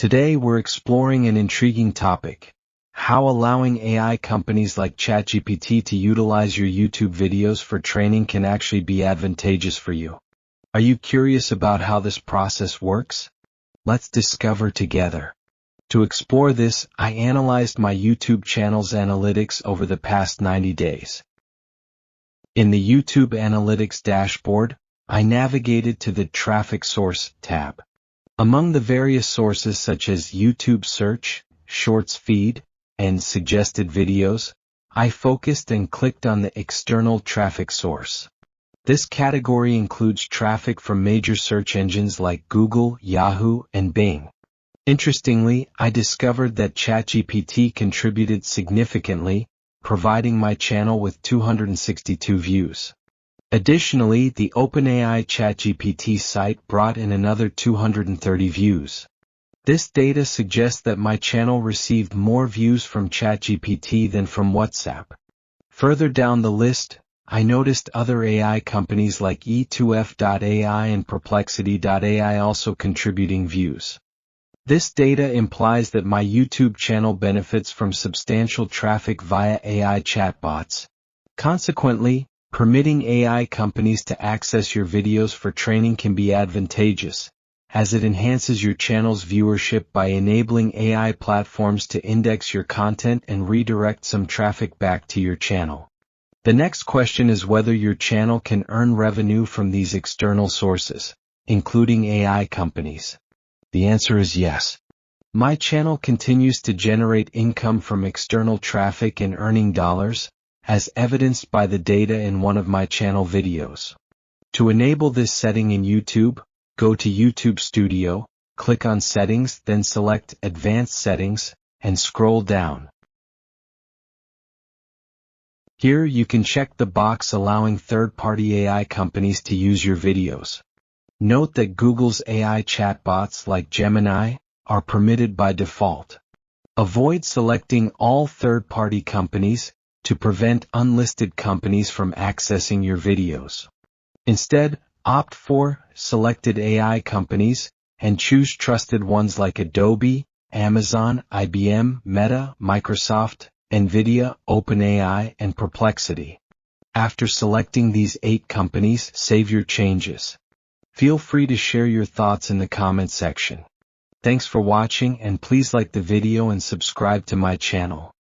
Today we're exploring an intriguing topic: how allowing AI companies like ChatGPT to utilize your YouTube videos for training can actually be advantageous for you. Are you curious about how this process works? Let's discover together. To explore this, I analyzed my YouTube channel's analytics over the past 90 days. In the YouTube Analytics dashboard, I navigated to the Traffic Source tab. Among the various sources such as YouTube Search, Shorts Feed, and Suggested Videos, I focused and clicked on the External Traffic Source. This category includes traffic from major search engines like Google, Yahoo, and Bing. Interestingly, I discovered that ChatGPT contributed significantly, providing my channel with 262 views. Additionally, the OpenAI ChatGPT site brought in another 230 views. This data suggests that my channel received more views from ChatGPT than from WhatsApp. Further down the list, I noticed other AI companies like E2F.ai and Perplexity.ai also contributing views. This data implies that my YouTube channel benefits from substantial traffic via AI chatbots. Consequently, permitting AI companies to access your videos for training can be advantageous, as it enhances your channel's viewership by enabling AI platforms to index your content and redirect some traffic back to your channel. The next question is whether your channel can earn revenue from these external sources, including AI companies. The answer is yes. My channel continues to generate income from external traffic and earning dollars, as evidenced by the data in one of my channel videos. To enable this setting in YouTube, go to YouTube Studio, click on Settings, then select Advanced Settings, and scroll down. Here you can check the box allowing third-party AI companies to use your videos. Note that Google's AI chatbots like Gemini are permitted by default. Avoid selecting all third-party companies to prevent unlisted companies from accessing your videos. Instead, opt for selected AI companies and choose trusted ones like Adobe, Amazon, IBM, Meta, Microsoft, NVIDIA, OpenAI, and Perplexity. After selecting these 8 companies, save your changes. Feel free to share your thoughts in the comment section. Thanks for watching, and please like the video and subscribe to my channel.